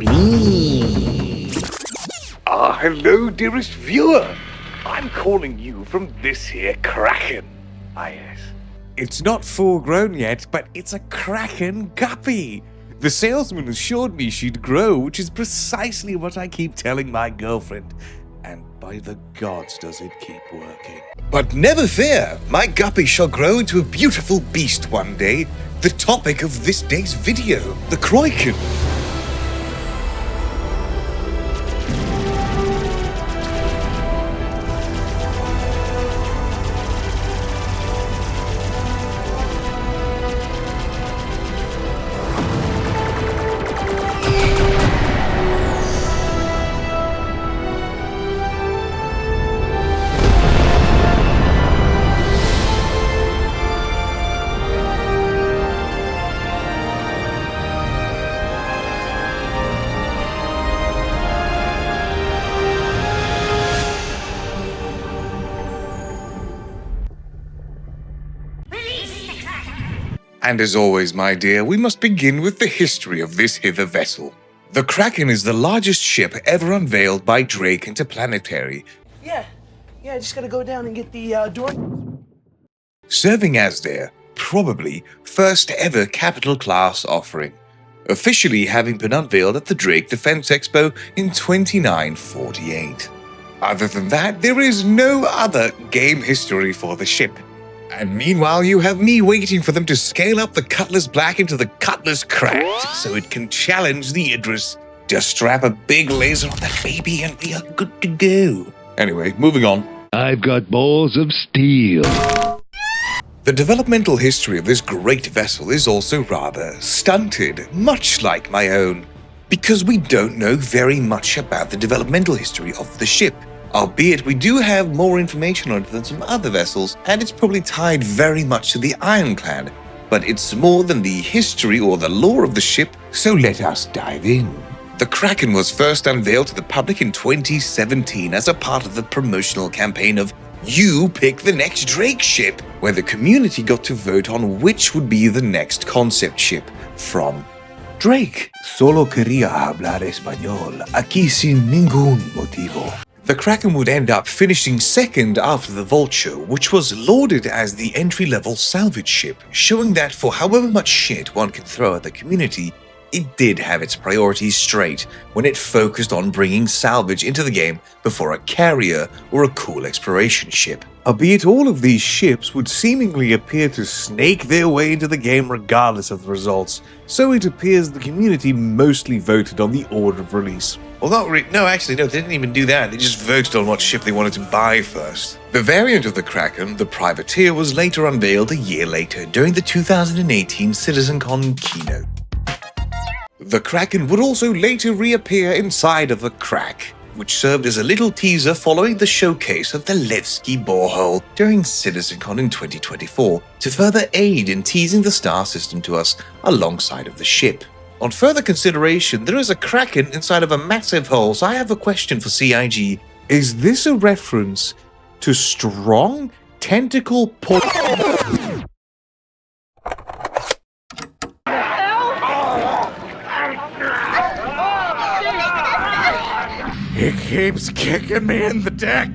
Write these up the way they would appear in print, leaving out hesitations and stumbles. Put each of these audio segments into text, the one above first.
Beam. Hello, dearest viewer. I'm calling you from this here Kraken. Yes. It's not full grown yet, but it's a Kraken guppy. The salesman assured me she'd grow, which is precisely what I keep telling my girlfriend. And by the gods does it keep working. But never fear, my guppy shall grow into a beautiful beast one day. The topic of this day's video, the Kraken. And as always, my dear, we must begin with the history of this hither vessel. The Kraken is the largest ship ever unveiled by Drake Interplanetary. Yeah, I just gotta go down and get the door. Serving as their, probably, first ever capital class offering. Officially having been unveiled at the Drake Defense Expo in 2948. Other than that, there is no other game history for the ship. And meanwhile, you have me waiting for them to scale up the Cutlass Black into the Cutlass Cracked so it can challenge the Idris. Just strap a big laser on that baby and we are good to go. Anyway, moving on. I've got balls of steel. The developmental history of this great vessel is also rather stunted, much like my own, because we don't know very much about the developmental history of the ship. Albeit we do have more information on it than some other vessels, and it's probably tied very much to the Ironclad, but it's more than the history or the lore of the ship, so let us dive in. The Kraken was first unveiled to the public in 2017 as a part of the promotional campaign of You Pick the Next Drake Ship, where the community got to vote on which would be the next concept ship from Drake. Solo quería hablar español, aquí sin ningún motivo. The Kraken would end up finishing second after the Vulture, which was lauded as the entry-level salvage ship, showing that for however much shit one can throw at the community, it did have its priorities straight when it focused on bringing salvage into the game before a carrier or a cool exploration ship. Albeit all of these ships would seemingly appear to snake their way into the game regardless of the results, so it appears the community mostly voted on the order of release. Well, no, they didn't even do that. They just voted on what ship they wanted to buy first. The variant of the Kraken, the Privateer, was later unveiled a year later during the 2018 CitizenCon keynote. The Kraken would also later reappear inside of the Crack, which served as a little teaser following the showcase of the Levski borehole during CitizenCon in 2024 to further aid in teasing the star system to us alongside of the ship. On further consideration, there is a Kraken inside of a massive hole, so I have a question for CIG. Is this a reference to strong tentacle It keeps kicking me in the deck.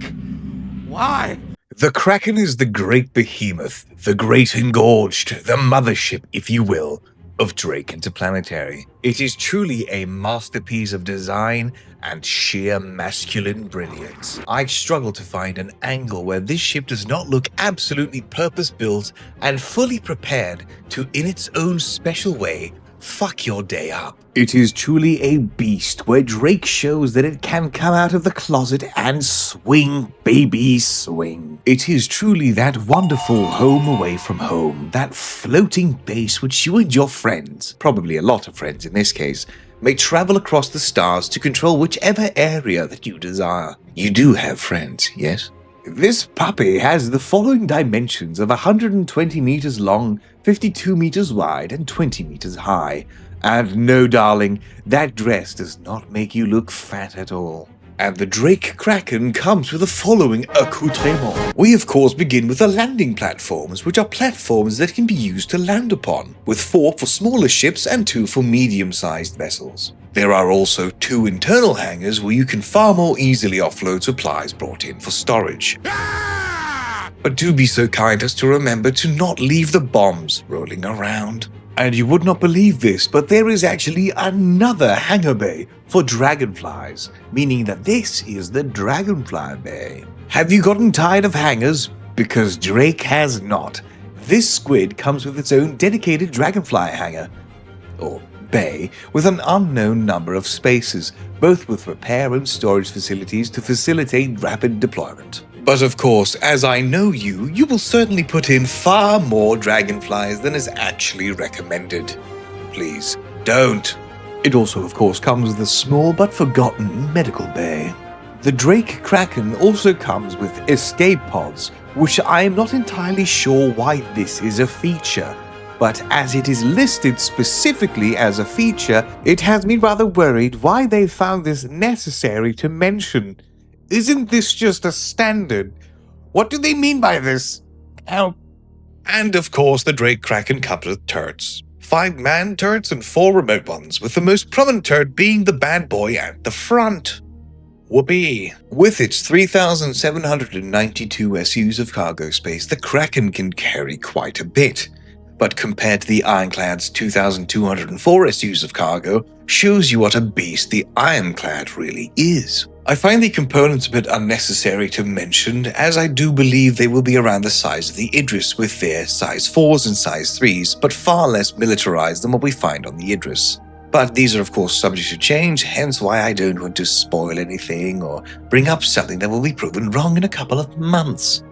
Why? The Kraken is the great behemoth, the great engorged, the mothership, if you will, of Drake Interplanetary. It is truly a masterpiece of design and sheer masculine brilliance. I struggle to find an angle where this ship does not look absolutely purpose-built and fully prepared to, in its own special way, fuck your day up. It is truly a beast where Drake shows that it can come out of the closet and swing, baby, swing. It is truly that wonderful home away from home, that floating base which you and your friends, probably a lot of friends in this case, may travel across the stars to control whichever area that you desire. You do have friends, yes? This puppy has the following dimensions of 120 meters long, 52 meters wide, and 20 meters high. And no, darling, that dress does not make you look fat at all. And the Drake Kraken comes with the following accoutrements. We of course begin with the landing platforms, which are platforms that can be used to land upon, with 4 for smaller ships and 2 for medium-sized vessels. There are also 2 internal hangars where you can far more easily offload supplies brought in for storage. But do be so kind as to remember to not leave the bombs rolling around. And you would not believe this, but there is actually another hangar bay for dragonflies, meaning that this is the dragonfly bay. Have you gotten tired of hangars? Because Drake has not. This squid comes with its own dedicated dragonfly hangar, or bay, with an unknown number of spaces, both with repair and storage facilities to facilitate rapid deployment. But of course, as I know you, you will certainly put in far more dragonflies than is actually recommended. Please, don't. It also, of course, comes with a small but forgotten medical bay. The Drake Kraken also comes with escape pods, which I am not entirely sure why this is a feature. But as it is listed specifically as a feature, it has me rather worried why they found this necessary to mention. Isn't this just a standard? What do they mean by this? Help. And of course, the Drake Kraken comes with turrets. 5 manned turrets and 4 remote ones, with the most prominent turret being the bad boy at the front. Whoopee! With its 3,792 SUs of cargo space, the Kraken can carry quite a bit. But compared to the Ironclad's 2,204 SUs of cargo, shows you what a beast the Ironclad really is. I find the components a bit unnecessary to mention, as I do believe they will be around the size of the Idris with their size 4s and size 3s, but far less militarized than what we find on the Idris. But these are of course subject to change, hence why I don't want to spoil anything or bring up something that will be proven wrong in a couple of months.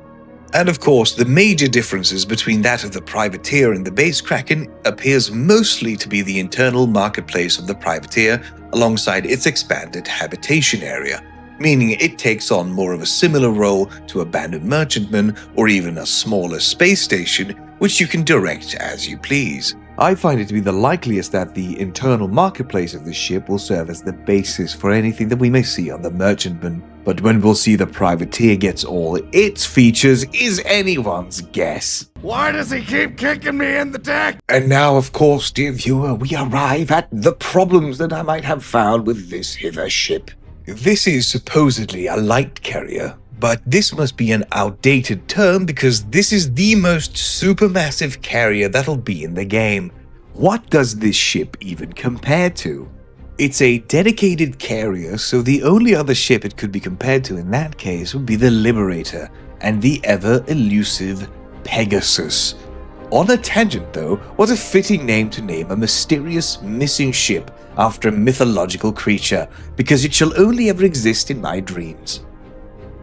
And of course, the major differences between that of the Privateer and the base Kraken appears mostly to be the internal marketplace of the Privateer alongside its expanded habitation area, meaning it takes on more of a similar role to abandoned merchantman or even a smaller space station, which you can direct as you please. I find it to be the likeliest that the internal marketplace of the ship will serve as the basis for anything that we may see on the merchantman. But when we'll see the Privateer gets all its features is anyone's guess. Why does he keep kicking me in the deck? And now, of course, dear viewer, we arrive at the problems that I might have found with this hither ship. This is supposedly a light carrier, but this must be an outdated term because this is the most supermassive carrier that'll be in the game. What does this ship even compare to? It's a dedicated carrier, so the only other ship it could be compared to in that case would be the Liberator and the ever-elusive Pegasus. On a tangent though, what a fitting name to name a mysterious missing ship after a mythological creature, because it shall only ever exist in my dreams.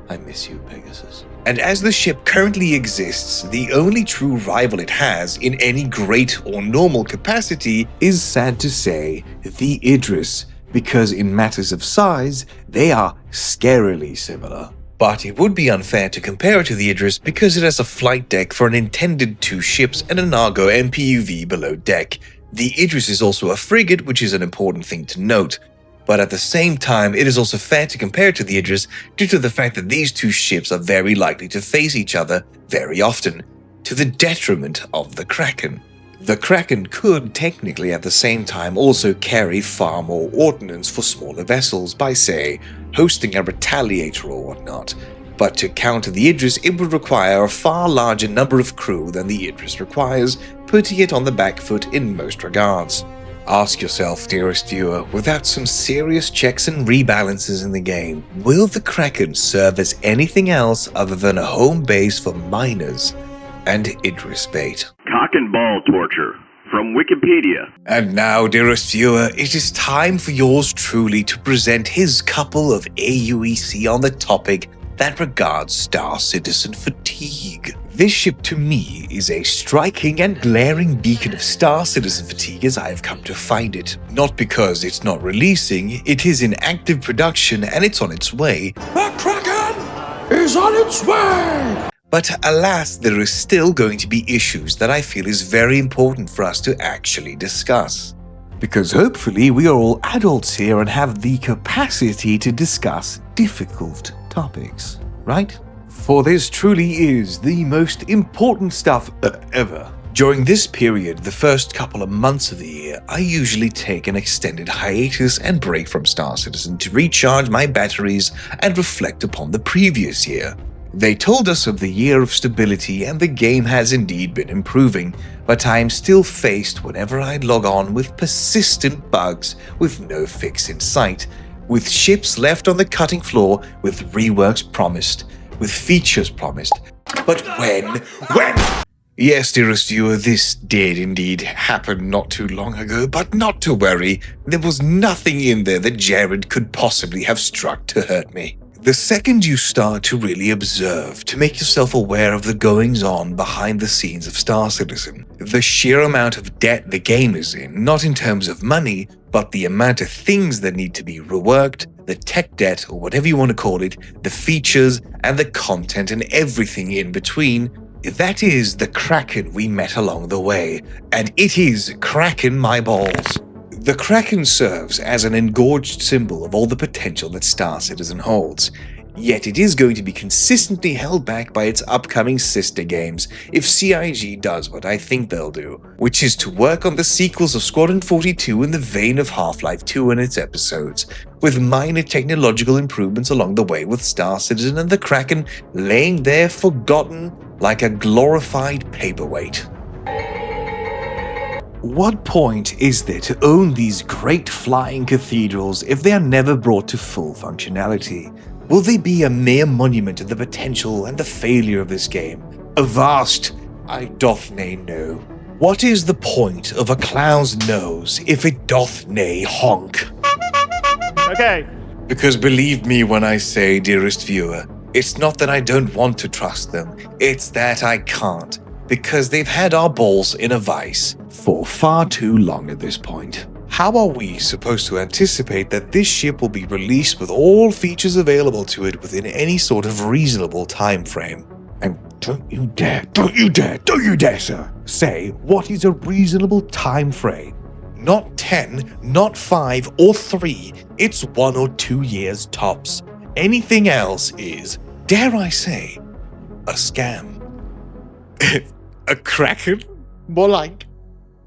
I miss you, Pegasus. And as the ship currently exists, the only true rival it has in any great or normal capacity is, sad to say, the Idris, because in matters of size, they are scarily similar. But it would be unfair to compare it to the Idris because it has a flight deck for an intended 2 ships and an Argo MPUV below deck. The Idris is also a frigate, which is an important thing to note. But at the same time, it is also fair to compare it to the Idris due to the fact that these 2 ships are very likely to face each other very often, to the detriment of the Kraken. The Kraken could technically at the same time also carry far more ordnance for smaller vessels by, say, hosting a Retaliator or whatnot. But to counter the Idris, it would require a far larger number of crew than the Idris requires, putting it on the back foot in most regards. Ask yourself, dearest viewer, without some serious checks and rebalances in the game, will the Kraken serve as anything else other than a home base for miners and Idris bait? Cock and ball torture from Wikipedia. And now, dearest viewer, it is time for yours truly to present his couple of AUEC on the topic that regards Star Citizen fatigue. This ship to me is a striking and glaring beacon of Star Citizen fatigue as I have come to find it. Not because it's not releasing, it is in active production and it's on its way. The Kraken is on its way! But alas, there is still going to be issues that I feel is very important for us to actually discuss. Because hopefully we are all adults here and have the capacity to discuss difficult topics, right? For this truly is the most important stuff ever. During this period, the first couple of months of the year, I usually take an extended hiatus and break from Star Citizen to recharge my batteries and reflect upon the previous year. They told us of the year of stability and the game has indeed been improving, but I am still faced whenever I log on with persistent bugs with no fix in sight, with ships left on the cutting floor with reworks promised, with features promised. But when? Yes, dearest viewer, this did indeed happen not too long ago, but not to worry, there was nothing in there that Jared could possibly have struck to hurt me. The second you start to really observe, to make yourself aware of the goings-on behind the scenes of Star Citizen, the sheer amount of debt the game is in, not in terms of money, but the amount of things that need to be reworked, the tech debt, or whatever you want to call it, the features, and the content and everything in between, that is the Kraken we met along the way, and it is Kraken my balls. The Kraken serves as an engorged symbol of all the potential that Star Citizen holds, yet it is going to be consistently held back by its upcoming sister games if CIG does what I think they'll do, which is to work on the sequels of Squadron 42 in the vein of Half-Life 2 and its episodes, with minor technological improvements along the way, with Star Citizen and the Kraken laying there forgotten like a glorified paperweight. What point is there to own these great flying cathedrals if they are never brought to full functionality? Will they be a mere monument to the potential and the failure of this game? Avast, I doth nay know. What is the point of a clown's nose if it doth nay honk? Okay. Because believe me when I say, dearest viewer, it's not that I don't want to trust them, it's that I can't, because they've had our balls in a vice for far too long at this point. How are we supposed to anticipate that this ship will be released with all features available to it within any sort of reasonable time frame? And don't you dare, sir, say what is a reasonable time frame. Not 10, not 5 or 3, it's 1 or 2 years tops. Anything else is, dare I say, a scam. A Kraken? More like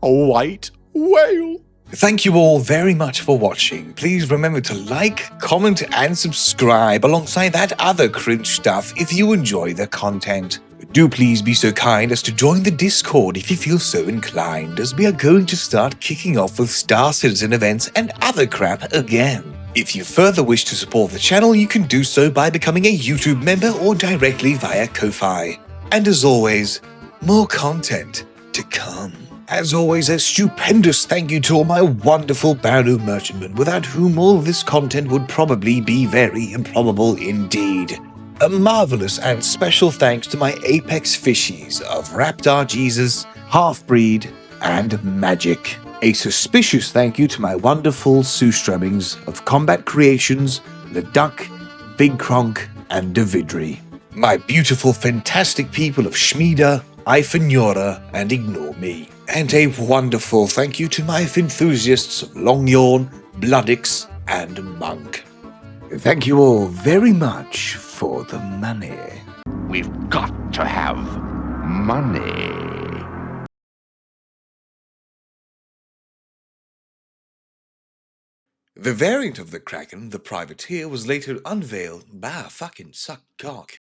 a white whale. Thank you all very much for watching. Please remember to like, comment, and subscribe alongside that other cringe stuff if you enjoy the content. Do please be so kind as to join the Discord if you feel so inclined, as we are going to start kicking off with Star Citizen events and other crap again. If you further wish to support the channel, you can do so by becoming a YouTube member or directly via Ko-Fi. And as always, more content to come. As always, a stupendous thank you to all my wonderful Baru merchantmen, without whom all this content would probably be very improbable indeed. A marvelous and special thanks to my Apex fishies of Raptor Jesus, Half-Breed, and Magic. A suspicious thank you to my wonderful Sue-Strummings of Combat Creations, The Duck, Big Kronk, and Davidri. My beautiful, fantastic people of Shmida, Ifanura, and Ignore Me. And a wonderful thank you to my enthusiasts of Longyawn, Bloodix, and Monk. Thank you all very much for the money. We've got to have money. The variant of the Kraken, the Privateer, was later unveiled. Fucking suck cock.